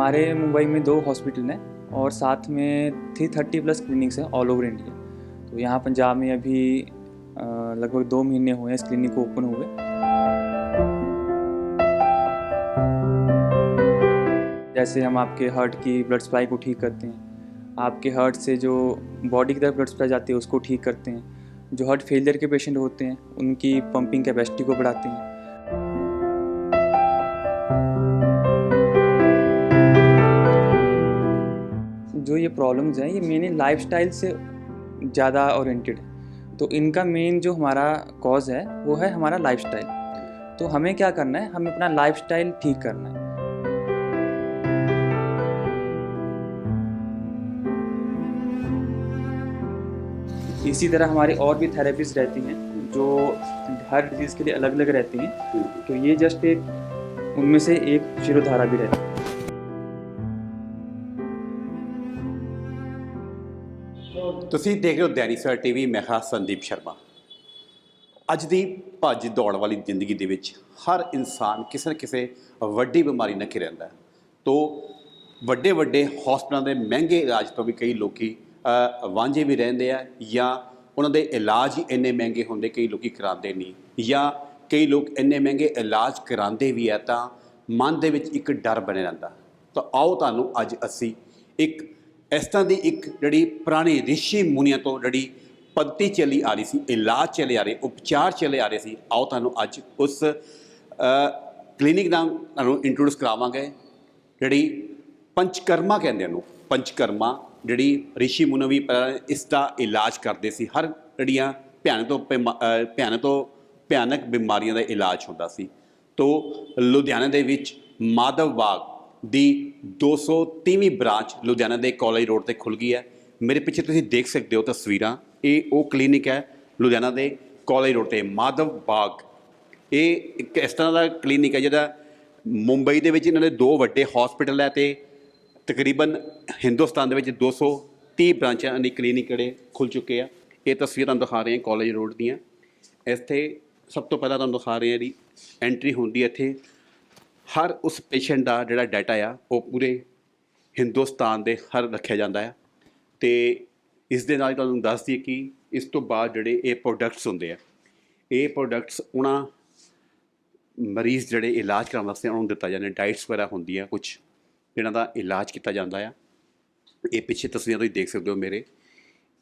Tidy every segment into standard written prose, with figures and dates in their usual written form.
हमारे मुंबई में 2 हॉस्पिटल हैं और साथ में 330 प्लस क्लिनिक्स हैं ऑल ओवर इंडिया। तो यहाँ पंजाब में अभी लगभग 2 महीने हुए हैं इस क्लिनिक को ओपन हुए। जैसे हम आपके हार्ट की ब्लड सप्लाई को ठीक करते हैं, आपके हार्ट से जो बॉडी की तरफ ब्लड सप्लाई जाती है उसको ठीक करते हैं, जो हार्ट फेलियर के पेशेंट होते हैं उनकी पंपिंग कैपेसिटी को बढ़ाते हैं। जो ये प्रॉब्लम्स हैं ये मेनली लाइफस्टाइल से ज़्यादा ओरिएंटेड है। तो इनका मेन जो हमारा कॉज है वो है हमारा लाइफस्टाइल। तो हमें क्या करना है, हमें अपना लाइफस्टाइल ठीक करना है। इसी तरह हमारी और भी थेरेपीज रहती हैं जो हर डिजीज़ के लिए अलग अलग रहती हैं। तो ये जस्ट एक उनमें से एक शिरोधारा भी रहती है। ਤੁਸੀਂ ਦੇਖ ਰਹੇ ਹੋ ਦੈਨਿਕ ਸਵੇਰਾ ਟੀਵੀ। ਮੈਂ ਹਾਂ ਸੰਦੀਪ ਸ਼ਰਮਾ। ਅੱਜ ਦੀ ਭੱਜ ਦੌੜ ਵਾਲੀ ਜ਼ਿੰਦਗੀ ਦੇ ਵਿੱਚ ਹਰ ਇਨਸਾਨ ਕਿਸੇ ਨਾ ਕਿਸੇ ਵੱਡੀ ਬਿਮਾਰੀ ਨਾਲ ਘਿਰਿਆ ਰਹਿੰਦਾ ਹੈ। ਤੋਂ ਵੱਡੇ ਵੱਡੇ ਹਸਪਤਾਲਾਂ ਦੇ ਮਹਿੰਗੇ ਇਲਾਜ ਤੋਂ ਵੀ ਕਈ ਲੋਕੀ ਵਾਂਝੇ ਵੀ ਰਹਿੰਦੇ ਆ, ਜਾਂ ਉਹਨਾਂ ਦੇ ਇਲਾਜ ਹੀ ਇੰਨੇ ਮਹਿੰਗੇ ਹੁੰਦੇ ਕਈ ਲੋਕੀ ਕਰਾਉਂਦੇ ਨਹੀਂ, ਜਾਂ ਕਈ ਲੋਕ ਇੰਨੇ ਮਹਿੰਗੇ ਇਲਾਜ ਕਰਾਉਂਦੇ ਵੀ ਆ ਤਾਂ ਮਨ ਦੇ ਵਿੱਚ ਇੱਕ ਡਰ ਬਣਿਆ ਰਹਿੰਦਾ। ਤਾਂ ਆਓ ਤੁਹਾਨੂੰ ਅੱਜ ਅਸੀਂ ਇੱਕ ਇਸ ਤਰ੍ਹਾਂ ਦੀ ਇੱਕ ਜਿਹੜੀ ਪੁਰਾਣੀ ਰਿਸ਼ੀ ਮੁਨੀਆਂ ਤੋਂ ਜਿਹੜੀ ਪੱਧਤੀ ਚੱਲੀ ਆ ਰਹੀ ਸੀ, ਇਲਾਜ ਚੱਲੇ ਆ ਰਹੇ, ਉਪਚਾਰ ਚੱਲੇ ਆ ਰਹੇ ਸੀ, ਆਓ ਤੁਹਾਨੂੰ ਅੱਜ ਉਸ ਕਲੀਨਿਕ ਦਾ ਤੁਹਾਨੂੰ ਇੰਟਰੋਡਿਊਸ ਕਰਾਵਾਂਗੇ ਜਿਹੜੀ ਪੰਚਕਰਮਾ ਕਹਿੰਦੇ ਉਹਨੂੰ। ਪੰਚਕਰਮਾ ਜਿਹੜੀ ਰਿਸ਼ੀ ਮੁਨੀ ਵੀ ਇਸ ਦਾ ਇਲਾਜ ਕਰਦੇ ਸੀ। ਹਰ ਜਿਹੜੀਆਂ ਭਿਆਨਕ ਬਿਮਾਰੀਆਂ ਦਾ ਇਲਾਜ ਹੁੰਦਾ ਸੀ। ਤੋ ਲੁਧਿਆਣੇ ਦੇ ਵਿੱਚ ਮਾਧਵ ਬਾਗ ਦੀ 230ਵੀਂ ਬ੍ਰਾਂਚ ਲੁਧਿਆਣਾ ਦੇ ਕਾਲਜ ਰੋਡ 'ਤੇ ਖੁੱਲ੍ਹ ਗਈ ਹੈ। ਮੇਰੇ ਪਿੱਛੇ ਤੁਸੀਂ ਦੇਖ ਸਕਦੇ ਹੋ ਤਸਵੀਰਾਂ, ਇਹ ਉਹ ਕਲੀਨਿਕ ਹੈ ਲੁਧਿਆਣਾ ਦੇ ਕਾਲਜ ਰੋਡ 'ਤੇ ਮਾਧਵ ਬਾਗ। ਇਹ ਇੱਕ ਇਸ ਤਰ੍ਹਾਂ ਦਾ ਕਲੀਨਿਕ ਹੈ ਜਿਹੜਾ ਮੁੰਬਈ ਦੇ ਵਿੱਚ ਇਹਨਾਂ ਦੇ 2 ਵੱਡੇ ਹਸਪੀਟਲ ਹੈ ਅਤੇ ਤਕਰੀਬਨ ਹਿੰਦੁਸਤਾਨ ਦੇ ਵਿੱਚ 230 ਬ੍ਰਾਂਚਾਂ ਦੀ ਕਲੀਨਿਕ ਜਿਹੜੇ ਖੁੱਲ੍ਹ ਚੁੱਕੇ ਆ। ਇਹ ਤਸਵੀਰਾਂ ਤੁਹਾਨੂੰ ਦਿਖਾ ਰਹੇ ਹਾਂ ਕਾਲਜ ਰੋਡ ਦੀਆਂ। ਇੱਥੇ ਸਭ ਤੋਂ ਪਹਿਲਾਂ ਤੁਹਾਨੂੰ ਦਿਖਾ ਰਹੇ ਹਾਂ ਜਿਹੜੀ ਐਂਟਰੀ ਹੁੰਦੀ ਹੈ, ਇੱਥੇ ਹਰ ਉਸ ਪੇਸ਼ੈਂਟ ਦਾ ਜਿਹੜਾ ਡਾਟਾ ਆ ਉਹ ਪੂਰੇ ਹਿੰਦੁਸਤਾਨ ਦੇ ਹਰ ਰੱਖਿਆ ਜਾਂਦਾ ਆ। ਅਤੇ ਇਸ ਦੇ ਨਾਲ ਤੁਹਾਨੂੰ ਦੱਸ ਦਈਏ ਕਿ ਇਸ ਤੋਂ ਬਾਅਦ ਜਿਹੜੇ ਇਹ ਪ੍ਰੋਡਕਟਸ ਹੁੰਦੇ ਆ, ਇਹ ਪ੍ਰੋਡਕਟਸ ਉਹਨਾਂ ਮਰੀਜ਼ ਜਿਹੜੇ ਇਲਾਜ ਕਰਾਉਣ ਵਾਸਤੇ ਉਹਨਾਂ ਨੂੰ ਦਿੱਤਾ ਜਾਂਦਾ। ਡਾਈਟਸ ਵਗੈਰਾ ਹੁੰਦੀਆਂ ਕੁਛ ਜਿਹਨਾਂ ਦਾ ਇਲਾਜ ਕੀਤਾ ਜਾਂਦਾ ਆ। ਇਹ ਪਿੱਛੇ ਤਸਵੀਰਾਂ ਤੁਸੀਂ ਦੇਖ ਸਕਦੇ ਹੋ ਮੇਰੇ,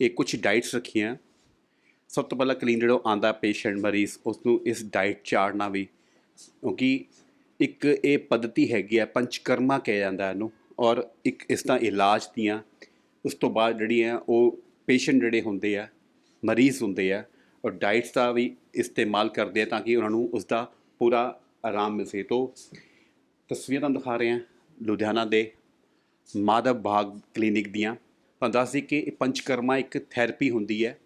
ਇਹ ਕੁਛ ਡਾਈਟਸ ਰੱਖੀਆਂ। ਸਭ ਤੋਂ ਪਹਿਲਾਂ ਕਲੀਨ ਜਿਹੜਾ ਆਉਂਦਾ ਪੇਸ਼ੈਂਟ ਮਰੀਜ਼ ਉਸਨੂੰ ਇਸ ਡਾਈਟ ਚਾਰਟ ਨਾਲ ਵੀ, ਕਿਉਂਕਿ ਇੱਕ ਇਹ ਪੱਧਤੀ ਹੈਗੀ ਆ, ਪੰਚਕਰਮਾ ਕਿਹਾ ਜਾਂਦਾ ਇਹਨੂੰ, ਔਰ ਇੱਕ ਇਸ ਤਰ੍ਹਾਂ ਇਲਾਜ ਦੀਆਂ ਉਸ ਤੋਂ ਬਾਅਦ ਜਿਹੜੀਆਂ ਉਹ ਪੇਸ਼ੈਂਟ ਜਿਹੜੇ ਹੁੰਦੇ ਆ, ਮਰੀਜ਼ ਹੁੰਦੇ ਆ, ਔਰ ਡਾਈਟਸ ਦਾ ਵੀ ਇਸਤੇਮਾਲ ਕਰਦੇ ਆ ਤਾਂ ਕਿ ਉਹਨਾਂ ਨੂੰ ਉਸ ਦਾ ਪੂਰਾ ਆਰਾਮ ਮਿਲ ਸਕੇ। ਤੋਂ ਤਸਵੀਰਾਂ ਤੁਹਾਨੂੰ ਦਿਖਾ ਰਹੇ ਹਾਂ ਲੁਧਿਆਣਾ ਦੇ ਮਾਧਵ ਬਾਗ ਕਲੀਨਿਕ ਦੀਆਂ। ਤੁਹਾਨੂੰ ਦੱਸ ਦਈਏ ਕਿ ਪੰਚਕਰਮਾ ਇੱਕ ਥੈਰੇਪੀ ਹੁੰਦੀ ਹੈ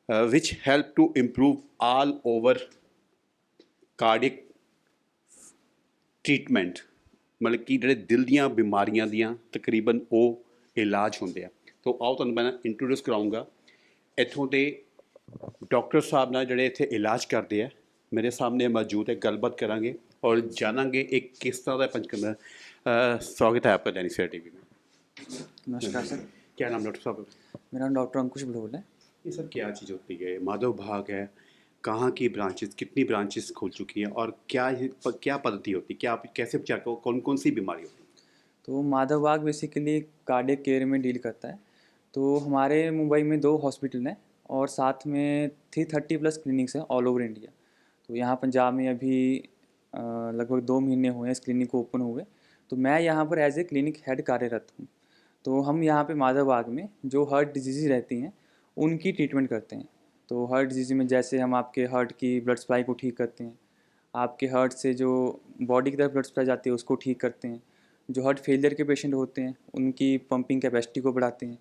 which help to improve all over cardiac treatment, ਮਤਲਬ ਕਿ ਜਿਹੜੇ ਦਿਲ ਦੀਆਂ ਬਿਮਾਰੀਆਂ ਦੀਆਂ ਤਕਰੀਬਨ ਉਹ ਇਲਾਜ ਹੁੰਦੇ ਆ। ਤੋਂ ਆਓ ਤੁਹਾਨੂੰ ਮੈਂ ਇੰਟਰੋਡਿਊਸ ਕਰਾਊਂਗਾ ਇੱਥੋਂ ਦੇ ਡਾਕਟਰ ਸਾਹਿਬ ਨਾਲ ਜਿਹੜੇ ਇੱਥੇ ਇਲਾਜ ਕਰਦੇ ਆ। ਮੇਰੇ ਸਾਹਮਣੇ ਮੌਜੂਦ ਹੈ, ਗੱਲਬਾਤ ਕਰਾਂਗੇ ਔਰ ਜਾਨਾਂਗੇ ਇੱਕ ਕਿਸ ਤਰ੍ਹਾਂ ਦਾ ਪੰਚਕਰਮਾ। स्वागत है आपका दैनिक सवेरा टीवी में। नमस्कार सर। क्या नाम डॉक्टर साहब? मेरा नाम डॉक्टर अंकुश बड़ोल है। ये सर क्या चीज़ होती है? माधव भाग है, कहाँ की ब्रांचेस, कितनी ब्रांचेस खुल चुकी हैं और क्या पद्धति होती है, क्या कैसे उपचार को, कौन कौन सी बीमारी होती है? तो माधव बाग बेसिकली कार्डियक केयर में डील करता है। तो हमारे मुंबई में 2 हॉस्पिटल हैं और साथ में 330 प्लस क्लिनिक्स हैं ऑल ओवर इंडिया। तो यहाँ पंजाब में अभी लगभग 2 महीने हुए हैं इस क्लिनिक को ओपन हुए। तो मैं यहाँ पर एज ए क्लिनिक हेड कार्यरत हूँ। तो हम यहाँ पे माधव बाग में जो हार्ट डिजीज़ रहती हैं उनकी ट्रीटमेंट करते हैं। तो हार्ट डिजीज़ में जैसे हम आपके हार्ट की ब्लड सप्लाई को ठीक करते हैं, आपके हार्ट से जो बॉडी की तरफ ब्लड सप्लाई जाती है उसको ठीक करते हैं, जो हार्ट फेलियर के पेशेंट होते हैं उनकी पंपिंग कैपेसिटी को बढ़ाते हैं,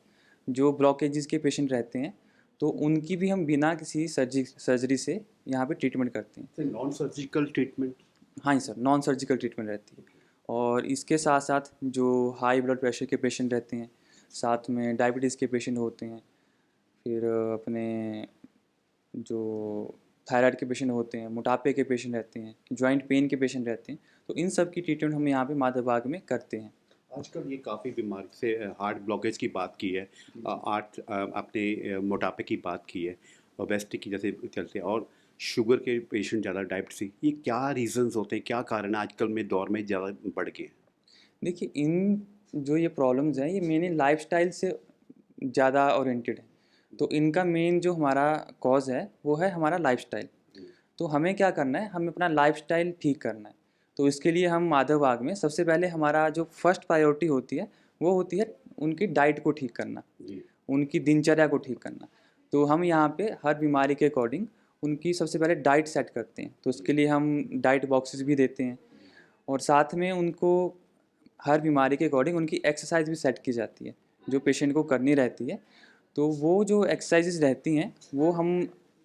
जो ब्लॉकेजेस के पेशेंट रहते हैं तो उनकी भी हम बिना किसी सर्जरी से यहाँ पे ट्रीटमेंट करते हैं। Non surgical treatment? हाँ जी सर, नॉन सर्जिकल ट्रीटमेंट रहती है। और इसके साथ साथ जो हाई ब्लड प्रेशर के पेशेंट रहते हैं, साथ में डायबिटीज़ के पेशेंट होते हैं, फिर अपने जो थायराइड के पेशेंट होते हैं, मोटापे के पेशेंट रहते हैं, जॉइंट पेन के पेशेंट रहते हैं, तो इन सब की ट्रीटमेंट हम यहाँ पे माधव बाग में करते हैं। आजकल ये काफ़ी बीमारी से हार्ट ब्लॉकेज की बात की है, आपने मोटापे की बात की है, ओबेसिटी की जैसे चलते हैं, और शुगर के पेशेंट ज़्यादा, डायबिटीज, ये क्या रीजंस होते हैं, क्या कारण है आजकल में दौर में ज़्यादा बढ़ गए हैं? देखिए, इन जो ये प्रॉब्लम्स हैं, ये मेनली लाइफ़स्टाइल से ज़्यादा ओरिएंटेड है। तो इनका मेन जो हमारा कॉज़ है, वो है हमारा लाइफ़स्टाइल। तो हमें क्या करना है, हमें अपना लाइफ़स्टाइल ठीक करना है। तो इसके लिए हम माधव बाग में सबसे पहले हमारा जो फर्स्ट प्रायोरिटी होती है, वो होती है उनकी डाइट को ठीक करना, जी। उनकी दिनचर्या को ठीक करना। तो हम यहाँ पे हर बीमारी के अकॉर्डिंग उनकी सबसे पहले डाइट सेट करते हैं। तो उसके लिए हम डाइट बॉक्सेस भी देते हैं, और साथ में उनको हर बीमारी के अकॉर्डिंग उनकी एक्सरसाइज भी सेट की जाती है, जो पेशेंट को करनी रहती है। तो वो जो एक्सरसाइजेज रहती हैं, वो हम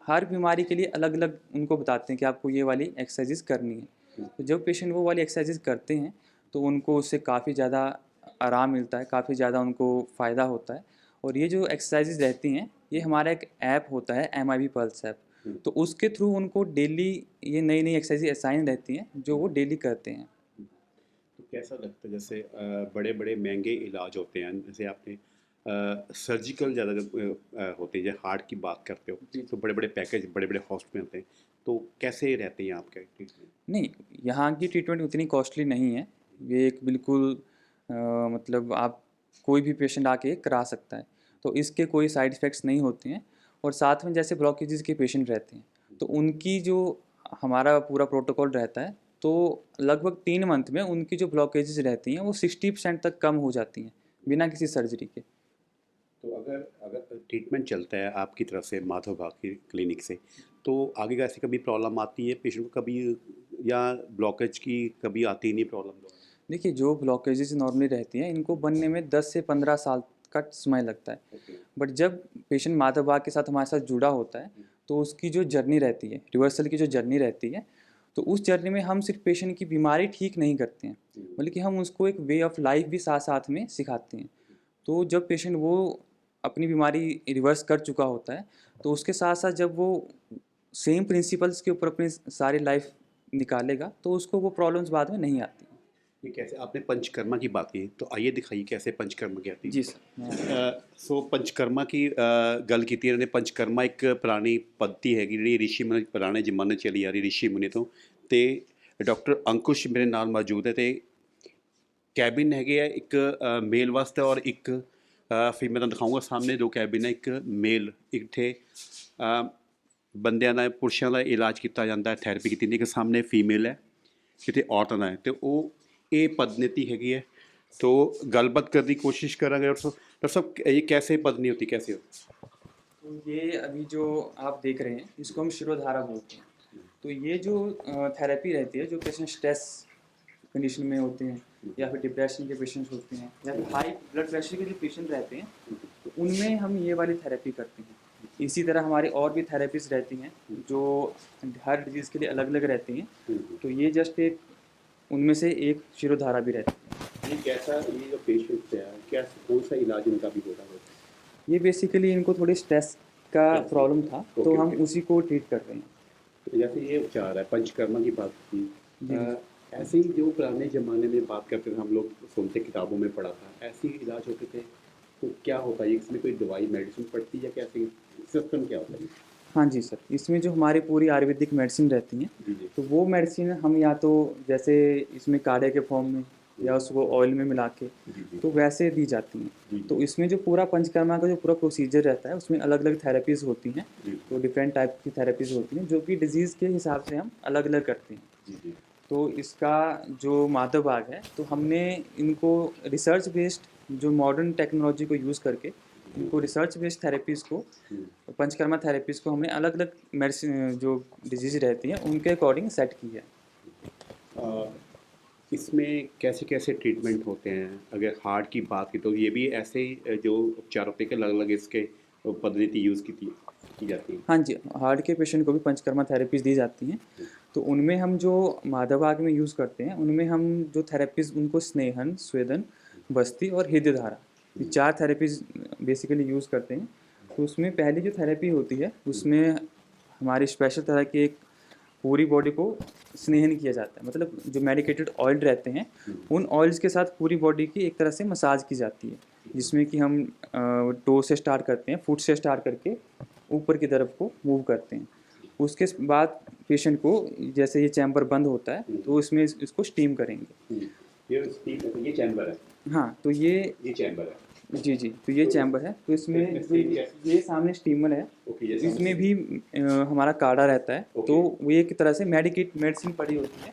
हर बीमारी के लिए अलग अलग उनको बताते हैं कि आपको ये वाली एक्सरसाइजेज करनी है। तो जब पेशेंट वो वाली एक्सरसाइजेज करते हैं, तो उनको उससे काफ़ी ज़्यादा आराम मिलता है, काफ़ी ज़्यादा उनको फ़ायदा होता है। और ये जो एक्सरसाइजेज रहती हैं, ये हमारा एक ऐप होता है, MIB पल्स ऐप। तो उसके थ्रू उनको डेली ये नई नई एक्सरसाइज असाइन रहती हैं, जो वो डेली करते हैं। तो कैसा लगता है, जैसे बड़े बड़े महंगे इलाज होते हैं, जैसे आपने सर्जिकल ज़्यादा होते हैं, जैसे हार्ट की बात करते हो, जी। तो बड़े बड़े पैकेज, बड़े बड़े हॉस्पिटल होते हैं, तो कैसे रहते हैं आपके ट्रीटमेंट? नहीं, यहाँ की ट्रीटमेंट उतनी कॉस्टली नहीं है। ये एक बिल्कुल मतलब आप कोई भी पेशेंट आके करा सकता है। तो इसके कोई साइड इफ़ेक्ट्स नहीं होते हैं। और साथ में जैसे ब्लॉकेजेस के पेशेंट रहते हैं, तो उनकी जो हमारा पूरा प्रोटोकॉल रहता है, तो लगभग 3 मंथ में उनकी जो ब्लॉकेजेस रहती हैं, वो 60% तक कम हो जाती हैं, बिना किसी सर्जरी के। तो अगर अगर ट्रीटमेंट चलता है आपकी तरफ से माधव बाग की क्लिनिक से, तो आगे का ऐसी कभी प्रॉब्लम आती है पेशेंट को कभी, या ब्लॉकेज की कभी आती ही नहीं प्रॉब्लम? देखिए, जो ब्लॉकेजेस नॉर्मली रहती हैं, इनको बनने में 10 से 15 साल का समय लगता है। ओके। बट जब पेशेंट माधव बाग के साथ हमारे साथ जुड़ा होता है, तो उसकी जो जर्नी रहती है, रिवर्सल की जो जर्नी रहती है, तो उस जर्नी में हम सिर्फ पेशेंट की बीमारी ठीक नहीं करते हैं, बल्कि हम उसको एक वे ऑफ लाइफ भी साथ साथ में सिखाते हैं। तो जब पेशेंट वो अपनी बीमारी रिवर्स कर चुका होता है, तो उसके साथ साथ जब वो सेम प्रिंसिपल्स के ऊपर अपनी सारी लाइफ निकालेगा, तो उसको वो प्रॉब्लम्स बाद में नहीं आती। ये कैसे, आपने पंचकर्मा की बात की, तो आइए दिखाइए कैसे पंचकर्मा की आती जी है। सर। ਸੋ ਪੰਚਕਰਮਾ की ਗੱਲ ਕੀਤੀ ਇਹਨਾਂ ਨੇ। ਪੰਚਕਰਮਾ ਇੱਕ ਪੁਰਾਣੀ ਪੱਧਤੀ ਹੈਗੀ ਜਿਹੜੀ ਰਿਸ਼ੀ ਮੁਨੀ ਪੁਰਾਣੇ ਜ਼ਮਾਨੇ 'ਚ ਚਲੀ ਆ ਰਹੀ, ਰਿਸ਼ੀ ਮੁਨੀ ਤੋਂ। ਤੇ ਡਾਕਟਰ ਅੰਕੁਸ਼ ਮੇਰੇ ਨਾਲ ਮੌਜੂਦ ਹੈ, ਤੇ ਕੈਬਿਨ ਹੈਗੇ ਆ, ਇੱਕ ਮੇਲ ਵਾਸਤੇ ਔਰ ਇੱਕ ਫੀਮੇਲ। ਤੁਹਾਨੂੰ ਦਿਖਾਊਂਗਾ ਸਾਹਮਣੇ ਦੋ ਕੈਬਿਨ ਹੈ, ਇੱਕ ਮੇਲ, ਇੱਥੇ ਬੰਦਿਆਂ ਦਾ, ਪੁਰਸ਼ਾਂ ਦਾ ਇਲਾਜ ਕੀਤਾ ਜਾਂਦਾ ਹੈ, ਥੈਰੇਪੀ ਕੀਤੀ ਜਾਂਦੀ ਹੈ। ਇੱਕ ਸਾਹਮਣੇ ਫੀਮੇਲ ਹੈ, ਕਿਤੇ ਔਰਤਾਂ ਦਾ ਹੈ, ਤੇ ਉਹ ਇਹ पद्धति हैगी है। तो गलबात करने की कोशिश करेंगे। डॉक्टर साहब, ये कैसे पद्धति होती, कैसे होती? तो ये अभी जो आप देख रहे हैं, इसको हम शिरोधारा बोलते हैं। तो ये जो थेरेपी रहती है, जो पेशेंट स्ट्रेस कंडीशन में होते हैं, या फिर डिप्रेशन के पेशेंट्स होते हैं, या फिर हाई ब्लड प्रेशर के जो पेशेंट रहते हैं, तो उनमें हम ये वाली थेरेपी करते हैं। इसी तरह हमारी और भी थेरेपीज रहती हैं, जो हर डिजीज़ के लिए अलग अलग रहती हैं। तो ये जस्ट एक उनमें से एक शिरोधारा भी रहती है। ये कैसा, ये जो पेशेंट है, क्या कौन सा इलाज इनका भी होता है? ये बेसिकली इनको थोड़ी स्ट्रेस का Stress। प्रॉब्लम था, तो ओके, हम ओके। उसी को ट्रीट कर रहे हैं। तो जैसे ये उपचार है, पंचकर्मा की बात की, जी। ऐसे ही जो पुराने ज़माने में बात करते थे, हम लोग सुनते, किताबों में पढ़ा था, ऐसे ही इलाज होते थे। तो क्या होता है, इसमें कोई दवाई मेडिसिन पड़ती है, कैसे सिस्टम क्या होता है? हाँ जी सर, इसमें जो हमारी पूरी आयुर्वेदिक मेडिसिन रहती हैं, जी जी। तो वो मेडिसिन हम या तो जैसे इसमें काढ़े के फॉर्म में, या उसको ऑयल में मिला के, जी जी। तो वैसे दी जाती जी, हैं। जी। तो इसमें जो पूरा पंचकर्मा का जो पूरा प्रोसीजर रहता है, उसमें अलग अलग थेरेपीज़ होती हैं। जी तो डिफरेंट टाइप की थेरेपीज़ होती हैं, जो कि डिजीज़ के हिसाब से हम अलग अलग करते हैं। जी जी। तो इसका जो माधव बाग है, तो हमने इनको रिसर्च बेस्ड, जो मॉडर्न टेक्नोलॉजी को यूज़ करके, इनको रिसर्च बेस्ड थेरेपीज़ को, पंचकर्मा थेरेपीज़ को हमने अलग अलग मेडिसिन जो डिजीज़ रहती हैं, उनके अकॉर्डिंग सेट की है। इसमें कैसे कैसे ट्रीटमेंट होते हैं? अगर हार्ट की बात की, तो ये भी ऐसे ही जो उपचार होते हैं कि अलग अलग इसके पद्धति यूज़ की जाती है? हाँ जी, हार्ट के पेशेंट को भी पंचकर्मा थेरेपीज़ दी जाती हैं। तो उनमें हम जो माधव बाग में यूज़ करते हैं, उनमें हम जो थेरेपीज़ उनको स्नेहन, स्वेदन, बस्ती और हृदय धारा, ये 4 थेरेपीज़ बेसिकली यूज़ करते हैं। तो उसमें पहली जो थेरेपी होती है, उसमें हमारी स्पेशल तरह की एक पूरी बॉडी को स्नेहन किया जाता है, मतलब जो मेडिकेटेड ऑयल रहते हैं उन ऑयल्स के साथ पूरी बॉडी की एक तरह से मसाज की जाती है, जिसमें कि हम टो से स्टार्ट करते हैं, फुट से स्टार्ट करके ऊपर की तरफ को मूव करते हैं। उसके बाद पेशेंट को जैसे ये चैम्बर बंद होता है तो इसमें इसको स्टीम करेंगे। ये चैम्बर है, हाँ, तो ये चैम्बर है। जी, जी, तो ये चैम्बर है, तो इसमें ये सामने स्टीमर है, ओके, ये तो इसमें भी हमारा काढ़ा रहता है, तो वो एक तरह से मेडिसिन पड़ी होती है,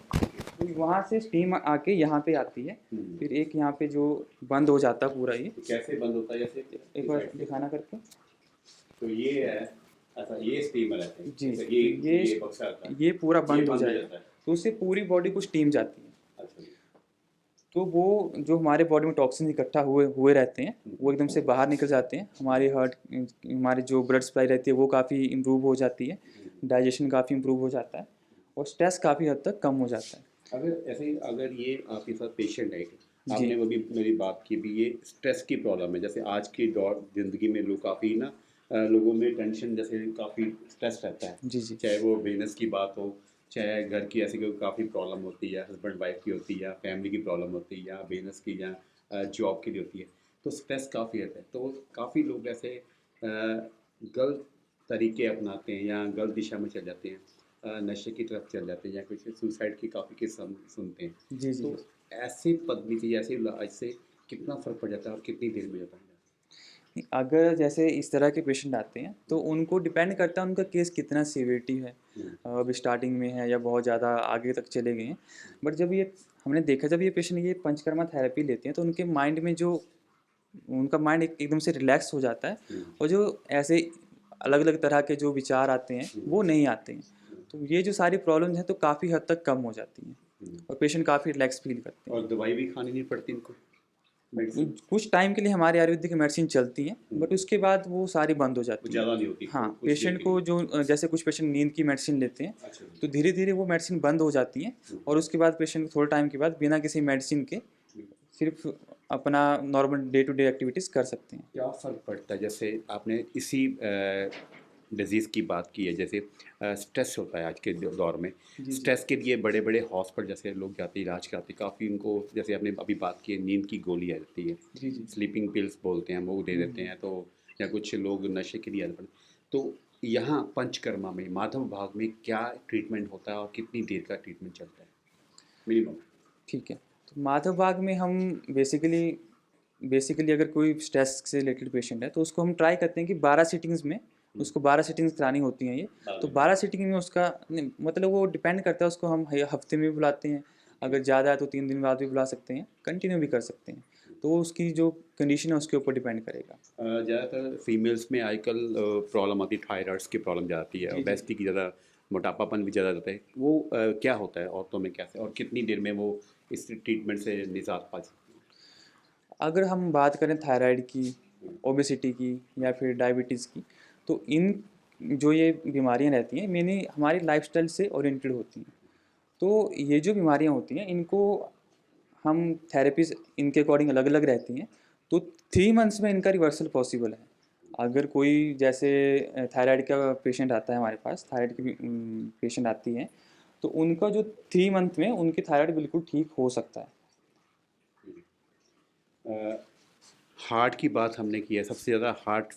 तो वहाँ से स्टीम आके यहाँ पे आती है, फिर एक यहाँ पे जो बंद हो जाता है पूरा ये, कैसे बंद होता है? जैसे एक बार दिखाना करके। तो ये है, अच्छा ये स्टीमर है जी, ये बक्सा आता है, ये पूरा बंद हो जाता जाएगा, है। तो उससे पूरी बॉडी को स्टीम जाती है। अच्छा, तो वो जो हमारे बॉडी में टॉक्सिन इकट्ठा हुए हुए रहते हैं वो एकदम से बाहर निकल जाते हैं, हमारी जो ब्लड सप्लाई रहती है वो काफ़ी इम्प्रूव हो जाती है, डाइजेशन काफ़ी इम्प्रूव हो जाता है और स्ट्रेस काफ़ी हद तक कम हो जाता है। अगर ये आपके साथ पेशेंट है, जी। आपने अभी मेरी बात की भी, ये स्ट्रेस की प्रॉब्लम है, जैसे आज की दौर जिंदगी में लोग काफ़ी ना लोगों में टेंशन, जैसे काफ़ी स्ट्रेस रहता है, जी, जी। चाहे वो बिजनेस की बात हो, चाहे घर की ऐसी कोई काफ़ी प्रॉब्लम होती है, हस्बैंड वाइफ की होती है, या फैमिली की प्रॉब्लम होती है, या बिजनेस की, या जॉब की होती है, तो स्ट्रेस काफ़ी रहता है। तो काफ़ी लोग ऐसे गलत तरीके अपनाते हैं या गलत दिशा में चल जाते हैं, नशे की तरफ चल जाते हैं, या कुछ सुसाइड की काफ़ी किस्से सुनते हैं। जी, जी। तो ऐसे पद्मी से, ऐसे इलाज से कितना फ़र्क पड़ जाता है और कितनी देर में जाता है? अगर जैसे इस तरह के पेशेंट आते हैं तो उनको डिपेंड करता है उनका केस कितना सीवियरिटी है, अभी स्टार्टिंग में है या बहुत ज़्यादा आगे तक चले गए हैं। बट जब ये हमने देखा, जब ये पेशेंट ये पंचकर्मा थेरेपी लेते हैं तो उनके माइंड में जो उनका माइंड एकदम से रिलैक्स हो जाता है और जो ऐसे अलग अलग तरह के जो विचार आते हैं वो नहीं आते हैं, तो ये जो सारी प्रॉब्लम्स हैं तो काफ़ी हद तक कम हो जाती हैं और पेशेंट काफ़ी रिलैक्स फील करते हैं। और दवाई भी खानी नहीं पड़ती इनको, मेडिसिन कुछ टाइम के लिए हमारी आयुर्वेदिक मेडिसिन चलती हैं बट उसके बाद वो सारी बंद हो जाती है। ज़्यादा नहीं होती हाँ, कुछ देर पेशेंट के को लिए। जो जैसे कुछ पेशेंट नींद की मेडिसिन लेते हैं अच्छा तो धीरे धीरे वो मेडिसिन बंद हो जाती हैं और उसके बाद पेशेंट थोड़े टाइम के बाद बिना किसी मेडिसिन के सिर्फ अपना normal day to day activities कर सकते हैं। क्या फ़र्क पड़ता है? जैसे आपने इसी डिज़ीज़ की बात की है, जैसे स्ट्रेस होता है आज के दौर में, जी, जी। स्ट्रेस के लिए बड़े बड़े हॉस्पिटल जैसे लोग जाते हैं, इलाज कराते हैं, काफ़ी उनको, जैसे आपने अभी बात की है, नींद की गोली आ जाती है, जी, जी। स्लीपिंग पिल्स बोलते हैं, वो दे देते हैं, तो या कुछ लोग नशे के लिए आदत पड़ते हैं। तो यहाँ पंचकर्मा में, माधव भाग में क्या ट्रीटमेंट होता है और कितनी देर का ट्रीटमेंट चलता है मिनिमम? ठीक है, तो माधव बाग में हम बेसिकली अगर कोई स्ट्रेस से रिलेटेड पेशेंट है तो उसको हम ट्राई करते हैं कि 12 सिटिंग्स में उसको 12 सिटिंग्स करानी होती हैं ये, तो 12 सिटिंग में उसका मतलब वो डिपेंड करता है, उसको हम हफ्ते में भी बुलाते हैं, अगर ज़्यादा है तो 3 दिन बाद भी बुला सकते हैं, कंटिन्यू भी कर सकते हैं, तो उसकी जो कंडीशन है उसके ऊपर डिपेंड करेगा। ज़्यादातर फीमेल्स में आजकल प्रॉब्लम आती है, थायराइड्स की प्रॉब्लम ज़्यादा आती है, जी, जी। ओबेसिटी की ज़्यादा, मोटापापन भी ज़्यादा रहता है, वो क्या होता है औरतों में कैसे, और कितनी देर में वो इस ट्रीटमेंट से निजात पा सकती अगर हम बात करें थायराइड की, ओबेसिटी की या फिर डायबिटीज़ की, तो इन जो ये बीमारियां रहती हैं मेनली हमारी लाइफस्टाइल से ओरिएंटेड होती हैं, तो ये जो बीमारियां होती हैं इनको हम थेरेपीज इनके अकॉर्डिंग अलग अलग रहती हैं, तो 3 मंथ्स में इनका रिवर्सल पॉसिबल है। अगर कोई जैसे थायराइड का पेशेंट आता है हमारे पास, थायराइड की पेशेंट आती हैं, तो उनका जो 3 मंथ में उनकी थायराइड बिल्कुल ठीक हो सकता है। है? हार्ट की बात हमने की है, सबसे ज़्यादा हार्ट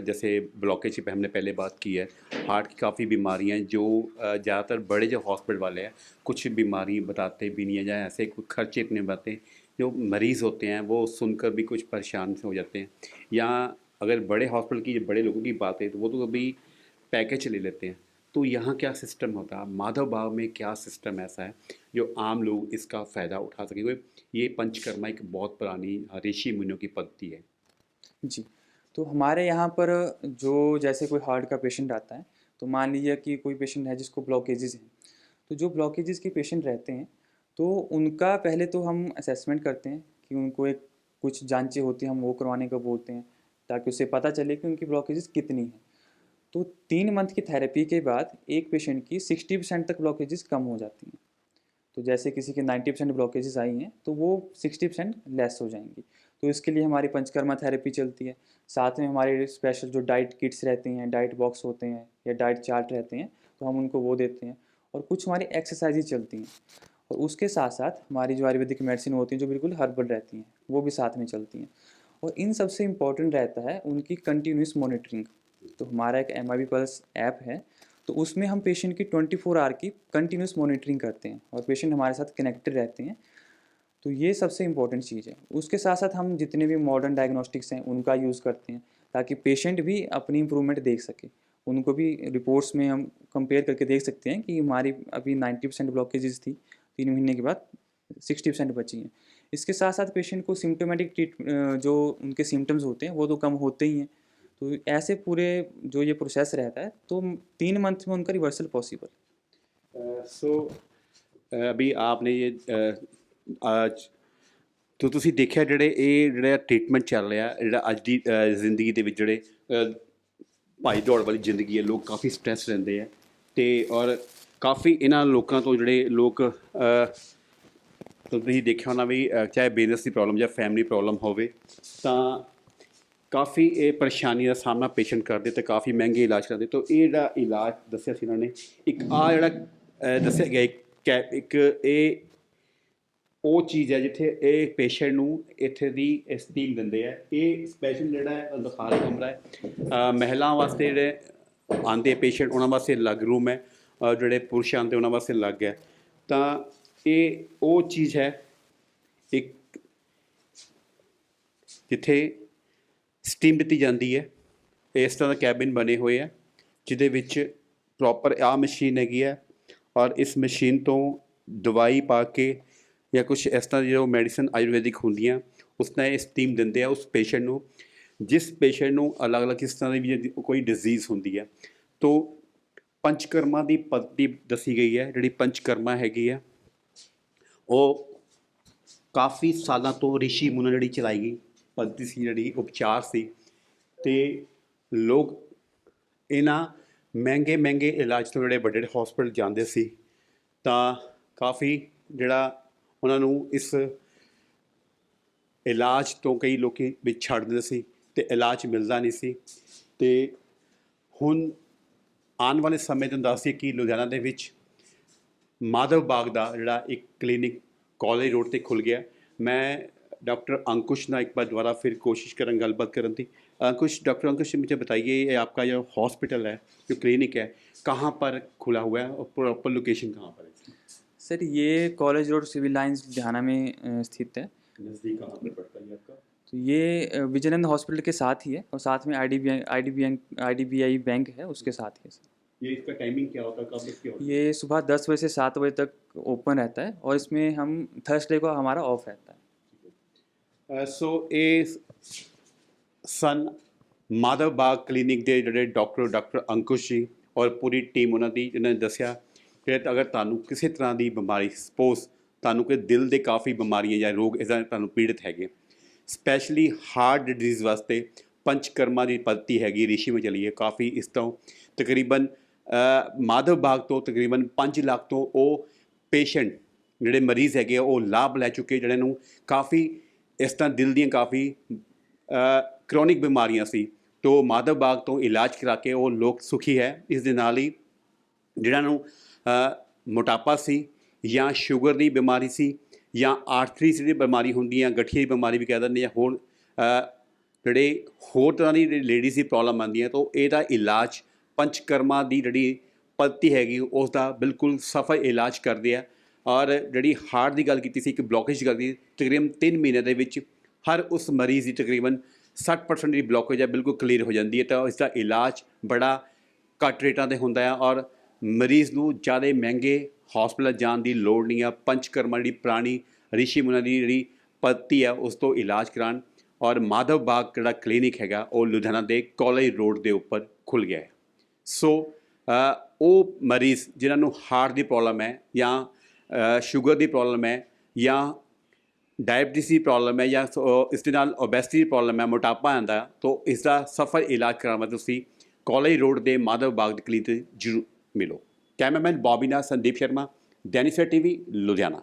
जैसे ब्लॉकेज पे हमने पहले बात की है, हार्ट की काफ़ी बीमारियां हैं जो ज़्यादातर बड़े जो हॉस्पिटल वाले हैं कुछ बीमारी बताते भी नहीं है, या ऐसे कुछ खर्चे इतने बताते हैं, जो मरीज़ होते हैं वो सुनकर भी कुछ परेशान से हो जाते हैं। या अगर बड़े हॉस्पिटल की, बड़े लोगों की बात है, तो वो तो कभी पैकेज ले लेते हैं। तो यहाँ क्या सिस्टम होता है, माधव बाग में क्या सिस्टम ऐसा है जो आम लोग इसका फ़ायदा उठा सकें? क्योंकि ये पंचकर्मा एक बहुत पुरानी ऋषि मुनियों की पद्धति है। जी, तो हमारे यहाँ पर जो जैसे कोई हार्ट का पेशेंट आता है, तो मान लीजिए कि कोई पेशेंट है जिसको ब्लॉकेजेस हैं, तो जो ब्लॉकेजेस के पेशेंट रहते हैं, तो उनका पहले तो हम असेसमेंट करते हैं कि उनको एक कुछ जाँचें होती हैं, हम वो करवाने को बोलते हैं, ताकि उससे पता चले कि उनकी ब्लॉकेजेस कितनी हैं। तो 3 मंथ की थेरेपी के बाद एक पेशेंट की 60% तक ब्लॉकेजेस कम हो जाती हैं। तो जैसे किसी के 90% ब्लॉकेजेस आई हैं तो वो 60% लेस हो जाएंगी। तो इसके लिए हमारी पंचकर्मा थेरेपी चलती है, साथ में हमारे स्पेशल जो डाइट किट्स रहती हैं, डाइट बॉक्स होते हैं या डाइट चार्ट रहते हैं, तो हम उनको वो देते हैं, और कुछ हमारी एक्सरसाइज चलती हैं, और उसके साथ साथ हमारी जो आयुर्वेदिक मेडिसिन होती हैं जो बिल्कुल हर्बल रहती हैं वो भी साथ में चलती हैं। और इन सबसे इम्पॉर्टेंट रहता है उनकी कंटिन्यूस मॉनिटरिंग। तो हमारा एक MIB पल्स ऐप है, तो उसमें हम पेशेंट की 24 आवर की कंटिन्यूस मॉनिटरिंग करते हैं और पेशेंट हमारे साथ कनेक्टेड रहते हैं। तो ये सबसे इम्पोर्टेंट चीज़ है। उसके साथ साथ हम जितने भी मॉडर्न डायग्नोस्टिक्स हैं उनका यूज़ करते हैं, ताकि पेशेंट भी अपनी इम्प्रूवमेंट देख सके। उनको भी रिपोर्ट्स में हम कंपेयर करके देख सकते हैं कि हमारी अभी 90% ब्लॉकेजेस थी, 3 महीने के बाद 60% बची हैं। इसके साथ साथ पेशेंट को सिम्टोमेटिक जो उनके सिम्टम्स होते हैं वो तो कम होते ही हैं। तो ऐसे पूरे जो ये प्रोसेस रहता है, तो 3 मंथ में उनका रिवर्सल पॉसिबल। ਸੋ ਅਭੀ ਆਪਨੇ ਇਹ ਅੱਜ ਤੋ ਤੁਸੀਂ ਦੇਖਿਆ ਜਿਹੜਾ ਟ੍ਰੀਟਮੈਂਟ ਚੱਲ ਰਿਹਾ ਜਿਹੜਾ ਅੱਜ ਦੀ ਜ਼ਿੰਦਗੀ ਦੇ ਵਿੱਚ ਜਿਹੜੇ ਭਾਈ ਦੌੜ ਵਾਲੀ ਜ਼ਿੰਦਗੀ ਹੈ, ਲੋਕ ਕਾਫੀ ਸਟ੍ਰੈਸ ਰਹਿੰਦੇ ਆ ਅਤੇ ਔਰ ਕਾਫੀ ਇਹਨਾਂ ਲੋਕਾਂ ਤੋਂ ਜਿਹੜੇ ਲੋਕ ਤੁਸੀਂ ਦੇਖਿਆ ਹੋਣਾ ਵੀ ਚਾਹੇ ਬਿਜ਼ਨਸ ਦੀ ਪ੍ਰੋਬਲਮ ਜਾਂ ਫੈਮਿਲੀ ਪ੍ਰੋਬਲਮ ਹੋਵੇ ਤਾਂ ਕਾਫੀ ਇਹ ਪਰੇਸ਼ਾਨੀ ਦਾ ਸਾਹਮਣਾ ਪੇਸ਼ੈਂਟ ਕਰਦੇ ਅਤੇ ਕਾਫੀ ਮਹਿੰਗੇ ਇਲਾਜ ਕਰਦੇ। ਤਾਂ ਇਹ ਜਿਹੜਾ ਇਲਾਜ ਦੱਸਿਆ ਸੀ ਇਹਨਾਂ ਨੇ, ਇੱਕ ਜਿਹੜਾ ਦੱਸਿਆ ਗਿਆ ਇੱਕ ਇਹ ਉਹ ਚੀਜ਼ ਹੈ ਜਿੱਥੇ ਇਹ ਪੇਸ਼ੈਂਟ ਨੂੰ ਇੱਥੇ ਦੀ ਸਟੀਮ ਦਿੰਦੇ ਆ। ਇਹ ਸਪੈਸ਼ਲ ਜਿਹੜਾ ਹੈ ਦਿਖਾ ਰਿਹਾ ਕਮਰਾ ਹੈ, ਮਹਿਲਾ ਵਾਸਤੇ ਜਿਹੜੇ ਆਉਂਦੇ ਪੇਸ਼ੈਂਟ ਉਹਨਾਂ ਵਾਸਤੇ ਅਲੱਗ ਰੂਮ ਹੈ, ਔਰ ਜਿਹੜੇ ਪੁਰਸ਼ ਆਉਂਦੇ ਉਹਨਾਂ ਵਾਸਤੇ ਅਲੱਗ ਹੈ। ਤਾਂ ਇਹ ਉਹ ਚੀਜ਼ ਹੈ ਇੱਕ ਜਿੱਥੇ ਸਟੀਮ ਦਿੱਤੀ ਜਾਂਦੀ ਹੈ। ਇਸ ਤਰ੍ਹਾਂ ਦਾ ਕੈਬਿਨ ਬਣੇ ਹੋਏ ਆ ਜਿਹਦੇ ਵਿੱਚ ਪ੍ਰੋਪਰ ਆਹ ਮਸ਼ੀਨ ਹੈਗੀ ਹੈ, ਔਰ ਇਸ ਮਸ਼ੀਨ ਤੋਂ ਦਵਾਈ ਪਾ ਕੇ ਜਾਂ ਕੁਛ ਇਸ ਤਰ੍ਹਾਂ ਦੀ ਜੋ ਮੈਡੀਸਨ ਆਯੁਰਵੈਦਿਕ ਹੁੰਦੀਆਂ ਉਸ ਨਾਲ ਇਹ ਸਟੀਮ ਦਿੰਦੇ ਆ ਉਸ ਪੇਸ਼ੈਂਟ ਨੂੰ। ਜਿਸ ਪੇਸ਼ੈਂਟ ਨੂੰ ਅਲੱਗ ਅਲੱਗ ਕਿਸ ਤਰ੍ਹਾਂ ਦੀ ਵੀ ਕੋਈ ਡਿਜ਼ੀਜ਼ ਹੁੰਦੀ ਹੈ। ਤੋ ਪੰਚਕਰਮਾ ਦੀ ਪੱਧਤੀ ਦੱਸੀ ਗਈ ਹੈ। ਜਿਹੜੀ ਪੰਚਕਰਮਾ ਹੈਗੀ ਆ ਉਹ ਕਾਫੀ ਸਾਲਾਂ ਤੋਂ ਰਿਸ਼ੀ ਮੁਨੀ ਜਿਹੜੀ ਚਲਾਈ ਗਈ ਪੱਧਤੀ ਸੀ, ਜਿਹੜੀ ਉਪਚਾਰ ਸੀ, ਅਤੇ ਲੋਕ ਇਹਨਾਂ ਮਹਿੰਗੇ ਮਹਿੰਗੇ ਇਲਾਜ ਤੋਂ ਜਿਹੜੇ ਵੱਡੇ ਹੌਸਪੀਟਲ ਜਾਂਦੇ ਸੀ ਤਾਂ ਕਾਫੀ ਜਿਹੜਾ ਉਹਨਾਂ ਨੂੰ ਇਸ ਇਲਾਜ ਤੋਂ ਕਈ ਲੋਕ ਵਿੱਚ ਛੱਡ ਦਿੰਦੇ ਸੀ ਅਤੇ ਇਲਾਜ ਮਿਲਦਾ ਨਹੀਂ ਸੀ। ਅਤੇ ਹੁਣ ਆਉਣ ਵਾਲੇ ਸਮੇਂ ਤੁਹਾਨੂੰ ਦੱਸ ਦਈਏ ਕਿ ਲੁਧਿਆਣਾ ਦੇ ਵਿੱਚ ਮਾਧਵ ਬਾਗ ਦਾ ਜਿਹੜਾ ਇੱਕ ਕਲੀਨਿਕ ਕਾਲਜ ਰੋਡ 'ਤੇ ਖੁੱਲ੍ਹ ਗਿਆ। ਮੈਂ डॉक्टर अंकुश ना एक बार दोबारा फिर कोशिश करें गलबात करने की। डॉक्टर अंकुश मुझे बताइए ये आपका जो हॉस्पिटल है, जो क्लिनिक है, कहाँ पर खुला हुआ है और प्रॉपर लोकेशन कहाँ पर है? सर ये college road civil lines Ludhiana में स्थित है। नज़दीक कहाँ पर पड़ता है आपका? तो ये विजयानंद हॉस्पिटल के साथ ही है, और साथ में IDBI बैंक है उसके साथ ही है सर। ये इसका टाइमिंग क्या होता है, कब तक क्या होता है? ये सुबह 10 बजे से 7 बजे तक ओपन रहता है, और इसमें हम थर्सडे को हमारा ऑफ रहता है। सो ਇਹ ਸਨ ਮਾਧਵ ਬਾਗ ਕਲੀਨਿਕ ਦੇ ਜਿਹੜੇ ਡਾਕਟਰ ਅੰਕੁਸ਼ ਜੀ ਔਰ ਪੂਰੀ ਟੀਮ ਉਹਨਾਂ ਦੀ, ਜਿਹਨਾਂ ਨੇ ਦੱਸਿਆ ਕਿ ਅਗਰ ਤੁਹਾਨੂੰ ਕਿਸੇ ਤਰ੍ਹਾਂ ਦੀ ਬਿਮਾਰੀ, ਸਪੋਜ਼ ਤੁਹਾਨੂੰ ਕੋਈ ਦਿਲ ਦੇ ਕਾਫੀ ਬਿਮਾਰੀਆਂ ਜਾਂ ਰੋਗ ਇੱਦਾਂ ਤੁਹਾਨੂੰ ਪੀੜਿਤ ਹੈਗੇ, ਸਪੈਸ਼ਲੀ ਹਾਰਟ ਡਿਜ਼ੀਜ਼ ਵਾਸਤੇ ਪੰਚਕਰਮਾ ਦੀ ਪੱਧਤੀ ਹੈਗੀ, ਰਿਸ਼ੀ ਵਿੱਚ ਚਲੀ ਹੈ ਕਾਫੀ। ਇਸ ਤੋਂ ਤਕਰੀਬਨ ਮਾਧਵ ਬਾਗ ਤੋਂ ਤਕਰੀਬਨ 5 ਲੱਖ ਤੋਂ ਉਹ ਪੇਸ਼ੈਂਟ ਜਿਹੜੇ ਮਰੀਜ਼ ਹੈਗੇ ਉਹ ਲਾਭ ਲੈ ਚੁੱਕੇ, ਜਿਹੜੇ ਨੂੰ ਕਾਫੀ ਇਸ ਤਰ੍ਹਾਂ ਦਿਲ ਦੀਆਂ ਕਾਫੀ ਕਰੋਨਿਕ ਬਿਮਾਰੀਆਂ ਸੀ। ਤੋ ਮਾਧਵ ਬਾਗ ਤੋਂ ਇਲਾਜ ਕਰਾ ਕੇ ਉਹ ਲੋਕ ਸੁਖੀ ਹੈ। ਇਸ ਦੇ ਨਾਲ ਹੀ ਜਿਹਨਾਂ ਨੂੰ ਮੋਟਾਪਾ ਸੀ ਜਾਂ ਸ਼ੂਗਰ ਦੀ ਬਿਮਾਰੀ ਸੀ ਜਾਂ ਆਰਥਰੀਟਿਸ ਦੀ ਬਿਮਾਰੀ ਹੁੰਦੀ ਹੈ, ਗਠੀਏ ਦੀ ਬਿਮਾਰੀ ਵੀ ਕਹਿ ਦਿੰਦੇ, ਜਾਂ ਹੋਰ ਜਿਹੜੇ ਹੋਰ ਤਰ੍ਹਾਂ ਦੀ ਲੇਡੀਜ਼ ਦੀ ਪ੍ਰੋਬਲਮ ਆਉਂਦੀ ਹੈ, ਤਾਂ ਇਹਦਾ ਇਲਾਜ ਪੰਚਕਰਮਾ ਦੀ ਜਿਹੜੀ ਪੱਧਤੀ ਹੈਗੀ ਉਸ ਦਾ ਬਿਲਕੁਲ ਸਫਲ ਇਲਾਜ ਕਰਦੇ ਆ। ਔਰ ਜਿਹੜੀ ਹਾਰਟ ਦੀ ਗੱਲ ਕੀਤੀ ਸੀ, ਇੱਕ ਬਲੋਕੇਜ ਕਰਦੀ, ਤਕਰੀਬਨ 3 ਮਹੀਨੇ ਦੇ ਵਿੱਚ ਹਰ ਉਸ ਮਰੀਜ਼ ਦੀ ਤਕਰੀਬਨ 60% ਦੀ ਬਲੋਕੇਜ ਹੈ ਬਿਲਕੁਲ ਕਲੀਅਰ ਹੋ ਜਾਂਦੀ ਹੈ। ਤਾਂ ਇਸ ਦਾ ਇਲਾਜ ਬੜਾ ਘੱਟ ਰੇਟਾਂ 'ਤੇ ਹੁੰਦਾ ਹੈ, ਔਰ ਮਰੀਜ਼ ਨੂੰ ਜ਼ਿਆਦਾ ਮਹਿੰਗੇ ਹੌਸਪੀਟਲ ਜਾਣ ਦੀ ਲੋੜ ਨਹੀਂ ਆ। ਪੰਚਕਰਮਾ ਜਿਹੜੀ ਪੁਰਾਣੀ ਰਿਸ਼ੀ ਮੁਨੀ ਦੀ ਜਿਹੜੀ ਪੱਧਤੀ ਹੈ ਉਸ ਤੋਂ ਇਲਾਜ ਕਰਾਉਣ। ਔਰ ਮਾਧਵ ਬਾਗ ਜਿਹੜਾ ਕਲੀਨਿਕ ਹੈਗਾ ਉਹ ਲੁਧਿਆਣਾ ਦੇ ਕਾਲਜ ਰੋਡ ਦੇ ਉੱਪਰ ਖੁੱਲ੍ਹ ਗਿਆ ਹੈ। ਸੋ ਉਹ ਮਰੀਜ਼ ਜਿਨ੍ਹਾਂ ਨੂੰ ਹਾਰਟ ਦੀ ਪ੍ਰੋਬਲਮ ਹੈ ਜਾਂ ਸ਼ੂਗਰ ਦੀ ਪ੍ਰੋਬਲਮ ਹੈ ਜਾਂ ਡਾਇਬਟੀਜ਼ ਦੀ ਪ੍ਰੋਬਲਮ ਹੈ ਜਾਂ ਇਸ ਦੇ ਨਾਲ ਓਬੈਸਿਟੀ ਦੀ ਪ੍ਰੋਬਲਮ ਹੈ, ਮੋਟਾਪਾ ਆਉਂਦਾ, ਤਾਂ ਇਸ ਦਾ ਸਫਲ ਇਲਾਜ ਕਰਾਉਣ ਤੁਸੀਂ ਕਾਲਜ ਰੋਡ ਦੇ ਮਾਧਵ ਬਾਗ ਦੇ ਕਲੀਨਿਕ ਜ਼ਰੂਰ ਮਿਲੋ। ਕੈਮਰਾਮੈਨ ਬॉबी ਨਾਲ ਸੰਦੀਪ ਸ਼ਰਮਾ, दैनिक सवेरा TV, लुधियाना।